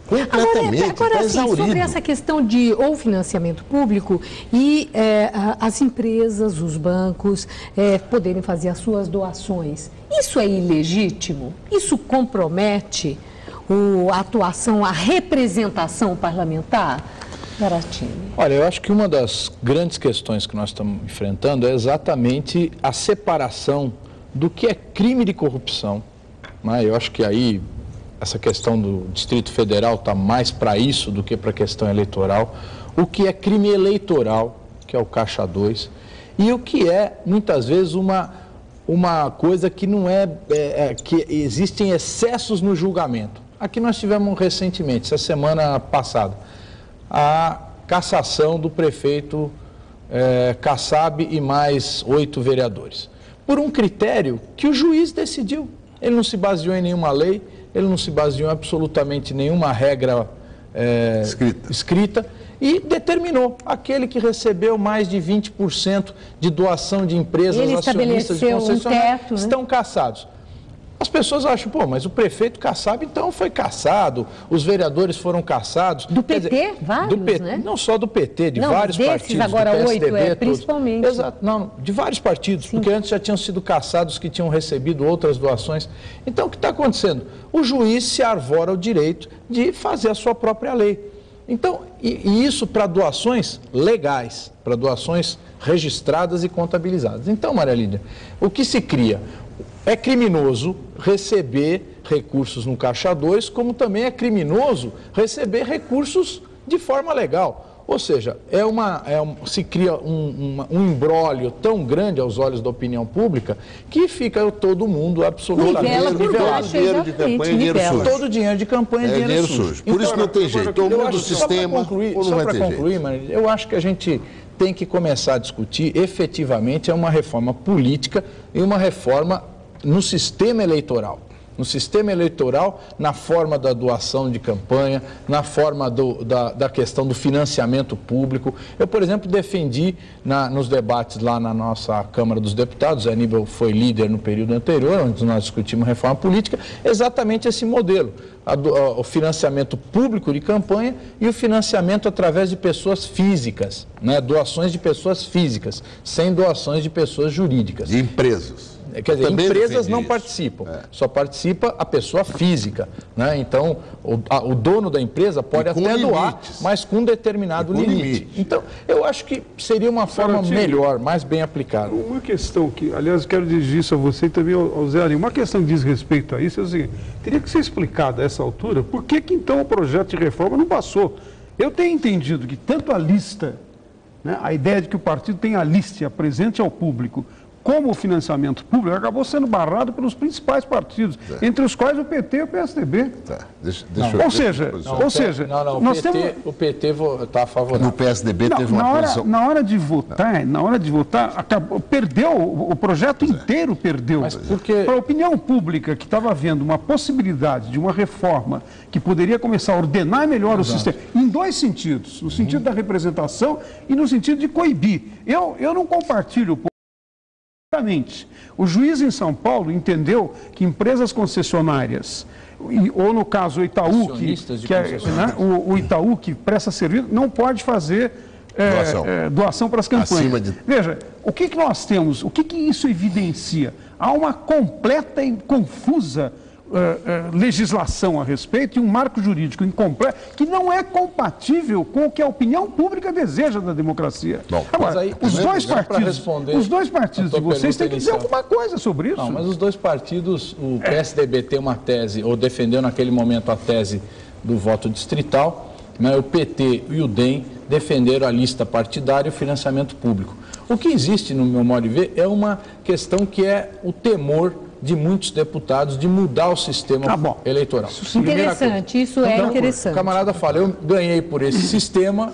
Completamente, agora assim, sobre essa questão de ou financiamento público e as empresas, os bancos poderem fazer as suas doações, isso é ilegítimo? Isso compromete a atuação, a representação parlamentar? Garatini. Olha, eu acho que uma das grandes questões que nós estamos enfrentando é exatamente a separação do que é crime de corrupção, né? Eu acho que aí essa questão do Distrito Federal está mais para isso do que para a questão eleitoral. O que é crime eleitoral, que é o Caixa 2, e o que é, muitas vezes, uma coisa que não que existem excessos no julgamento. Aqui nós tivemos recentemente, essa semana passada, a cassação do prefeito Kassab e mais 8 vereadores, por um critério que o juiz decidiu. Ele não se baseou em nenhuma lei, ele não se baseou em absolutamente nenhuma regra escrita e determinou aquele que recebeu mais de 20% de doação de empresas, ele acionistas de concessionárias, teto, né? Estão cassados. As pessoas acham, pô, mas o prefeito Kassab, então, foi cassado, os vereadores foram cassados. Do PT? Dizer, vários, do PT, né? Não só do PT, de vários partidos, agora do PSDB, 8, principalmente. Exato, não, de vários partidos, sim, porque antes já tinham sido cassados que tinham recebido outras doações. Então, o que está acontecendo? O juiz se arvora o direito de fazer a sua própria lei. Então, e isso para doações legais, para doações registradas e contabilizadas. Então, Maria Lídia, o que se cria? É criminoso receber recursos no Caixa 2, como também é criminoso receber recursos de forma legal. Ou seja, se cria um imbróglio tão grande aos olhos da opinião pública que fica todo mundo absolutamente nivelado. Dinheiro de campanha é dinheiro sujo. Todo dinheiro de campanha é dinheiro sujo. Por isso não tem jeito. O mundo do sistema só para concluir, Maria, eu acho que a gente tem que começar a discutir efetivamente uma reforma política e uma reforma no sistema eleitoral. No sistema eleitoral, na forma da doação de campanha, na forma da questão do financiamento público. Eu, por exemplo, defendi nos debates lá na nossa Câmara dos Deputados, a Aníbal foi líder no período anterior, onde nós discutimos reforma política, exatamente esse modelo, o financiamento público de campanha e o financiamento através de pessoas físicas, né? Doações de pessoas físicas, sem doações de pessoas jurídicas. De empresas. Quer dizer, empresas não participam, só participa a pessoa física, né? Então, o dono da empresa pode até doar, mas com determinado limite. Então, eu acho que seria uma forma melhor, mais bem aplicada. Uma questão que, aliás, quero dirigir isso a você e também ao Zé Ari, uma questão que diz respeito a isso é o seguinte: teria que ser explicado a essa altura por que então o projeto de reforma não passou. Eu tenho entendido que tanto a lista, né, a ideia de que o partido tem a lista e apresente ao público, como o financiamento público, acabou sendo barrado pelos principais partidos, entre os quais o PT e o PSDB. O PT está favorável. No PSDB teve uma posição. Na hora de votar, perdeu, o projeto inteiro perdeu. Para a opinião pública que estava vendo uma possibilidade de uma reforma que poderia começar a ordenar melhor o sistema, em dois sentidos, no sentido da representação e no sentido de coibir. Eu não compartilho o juiz em São Paulo entendeu que empresas concessionárias, ou no caso o Itaú, o Itaú que presta serviço, não pode fazer doação para as campanhas. Veja, o que nós temos, o que isso evidencia? Há uma completa e confusa legislação a respeito e um marco jurídico incompleto que não é compatível com o que a opinião pública deseja da democracia. Bom, agora, os dois partidos de vocês têm que dizer alguma coisa sobre isso. Não, mas os dois partidos, o PSDB tem uma tese, ou defendeu naquele momento a tese do voto distrital, né? O PT e o DEM defenderam a lista partidária e o financiamento público. O que existe, no meu modo de ver, é uma questão que é o temor de muitos deputados de mudar o sistema eleitoral. Interessante, isso é interessante. O camarada fala, eu ganhei por esse sistema,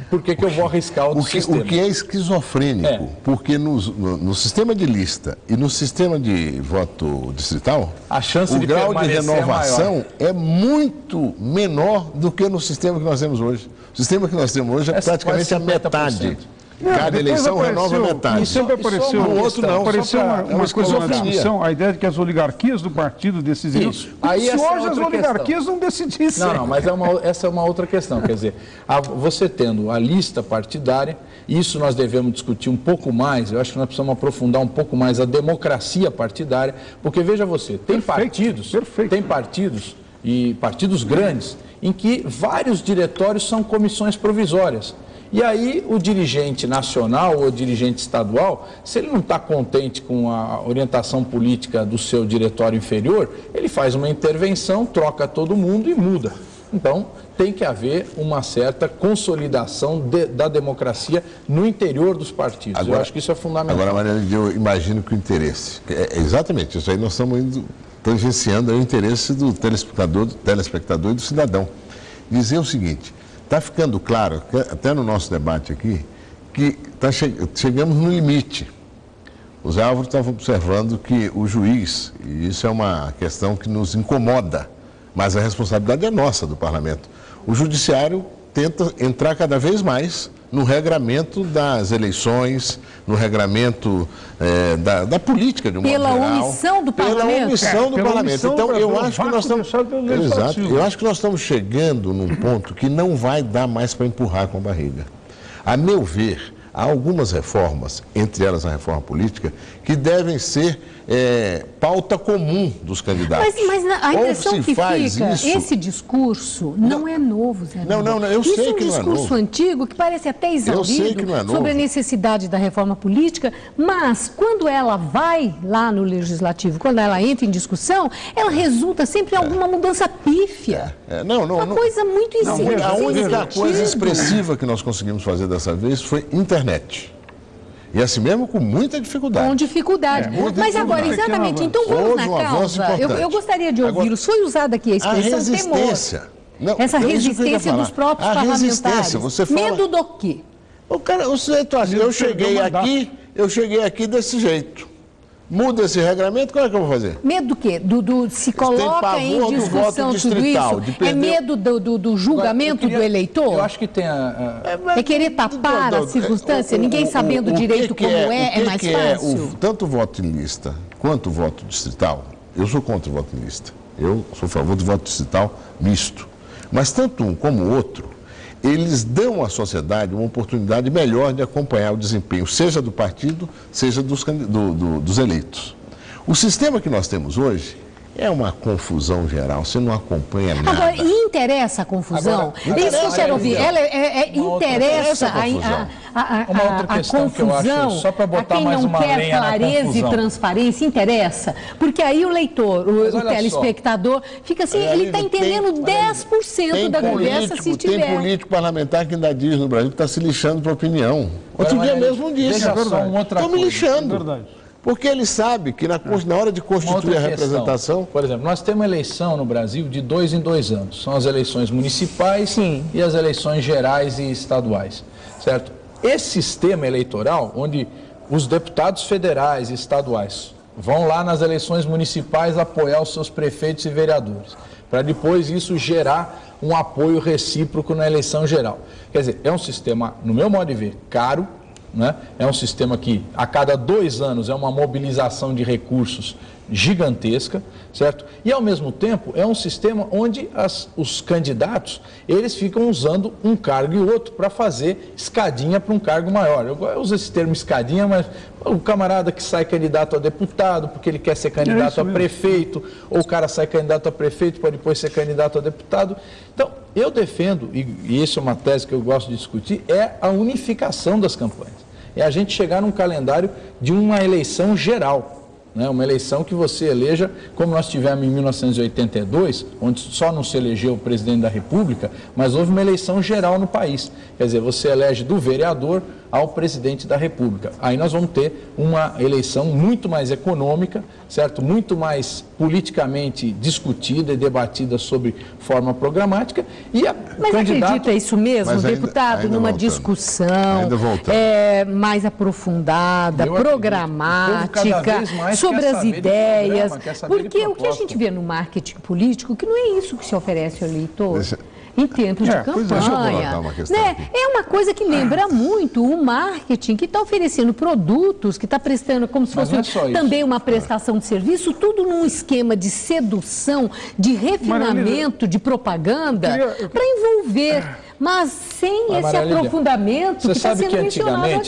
por que eu vou arriscar outro sistema? O que é esquizofrênico, porque no sistema de lista e no sistema de voto distrital, a chance o grau de renovação é muito menor do que no sistema que nós temos hoje. O sistema que nós temos hoje é praticamente a metade. Cada eleição renova metade. Isso sempre apareceu. No outro não. Apareceu uma coisa na discussão, a ideia de que as oligarquias do partido decidiriam. Isso. Aí se hoje as oligarquias questão. não decidissem. Não, mas essa é uma outra questão. Quer dizer, você tendo a lista partidária, isso nós devemos discutir um pouco mais, eu acho que nós precisamos aprofundar um pouco mais a democracia partidária, porque veja você, tem partidos e partidos grandes, em que vários diretórios são comissões provisórias. E aí o dirigente nacional ou dirigente estadual, se ele não está contente com a orientação política do seu diretório inferior, ele faz uma intervenção, troca todo mundo e muda. Então, tem que haver uma certa consolidação da democracia no interior dos partidos. Eu acho que isso é fundamental. Agora, Mariana, eu imagino que o interesse, é exatamente isso aí, nós estamos indo tangenciando o interesse do telespectador e do cidadão. Dizer o seguinte, está ficando claro, até no nosso debate aqui, que chegamos no limite. O Zé Álvaro estava observando que o juiz, e isso é uma questão que nos incomoda, mas a responsabilidade é nossa, do parlamento. O judiciário tenta entrar cada vez mais no regramento das eleições, no regramento da política de um modo geral. Pela omissão do parlamento. Pela omissão do parlamento. Então, eu acho que nós estamos... Exato. Eu acho que nós estamos chegando num ponto que não vai dar mais para empurrar com a barriga. A meu ver, há algumas reformas, entre elas a reforma política, que devem ser pauta comum dos candidatos. Mas a impressão que fica, esse discurso não é novo, Zé. Não, eu sei que não é novo. Isso é um discurso antigo que parece até exaurido sobre a necessidade da reforma política, mas quando ela vai lá no Legislativo, quando ela entra em discussão, ela resulta sempre em alguma mudança pífia. Uma coisa muito insignificante. A única coisa expressiva que nós conseguimos fazer dessa vez foi internet. E assim mesmo com muita dificuldade. Com dificuldade. Mas agora, exatamente, então vamos na causa. Eu gostaria de ouvi-los. Foi usada aqui a expressão temor. Essa resistência dos próprios parlamentares. Medo do quê? O sujeito acha, eu cheguei aqui desse jeito. Muda esse regulamento, como é que eu vou fazer? Medo do quê? Se coloca em discussão tudo isso? É medo do julgamento do eleitor? Eu acho que tem É querer tapar a circunstância, ninguém sabendo direito como é mais fácil? Tanto o voto em lista quanto o voto distrital, eu sou contra o voto em lista. Eu sou a favor do voto distrital misto. Mas tanto um como o outro, eles dão à sociedade uma oportunidade melhor de acompanhar o desempenho, seja do partido, seja dos eleitos. O sistema que nós temos hoje é uma confusão geral, você não acompanha nada. Agora, e interessa a confusão? Isso que eu quero ouvir. Interessa a confusão, só para botar a quem mais não uma quer clareza e transparência, interessa. Porque aí o leitor, o telespectador, fica assim, ele está entendendo 10% da conversa se tiver. Tem político parlamentar que ainda diz no Brasil que está se lixando para opinião. Outro dia mesmo disse. Estão me lixando. É verdade. Porque ele sabe que na hora de constituir a representação... Por exemplo, nós temos uma eleição no Brasil de 2 em 2 anos. São as eleições municipais e as eleições gerais e estaduais, certo? Esse sistema eleitoral, onde os deputados federais e estaduais vão lá nas eleições municipais apoiar os seus prefeitos e vereadores, para depois isso gerar um apoio recíproco na eleição geral. Quer dizer, é um sistema, no meu modo de ver, caro, né? É um sistema que a cada 2 anos é uma mobilização de recursos gigantesca, certo? E ao mesmo tempo é um sistema onde os candidatos, eles ficam usando um cargo e outro para fazer escadinha para um cargo maior. Eu uso esse termo escadinha, mas o camarada que sai candidato a deputado porque ele quer ser candidato a prefeito, ou o cara sai candidato a prefeito para depois ser candidato a deputado. Então, eu defendo, e isso é uma tese que eu gosto de discutir, é a unificação das campanhas. É a gente chegar num calendário de uma eleição geral. Uma eleição que você eleja, como nós tivemos em 1982, onde só não se elegeu o presidente da República, mas houve uma eleição geral no país. Quer dizer, você elege do vereador ao presidente da República. Aí nós vamos ter uma eleição muito mais econômica, certo? Muito mais politicamente discutida e debatida sobre forma programática. Mas acredita isso mesmo, deputado, numa discussão mais aprofundada, programática, sobre as ideias? Porque o que a gente vê no marketing político, que não é isso que se oferece ao eleitor. em tempos de campanha. É uma coisa que lembra muito o marketing, que está oferecendo produtos, que está prestando como se fosse também uma prestação de serviço, tudo num esquema de sedução, de refinamento, de propaganda, para envolver, mas sem esse aprofundamento que está sendo mencionado aqui.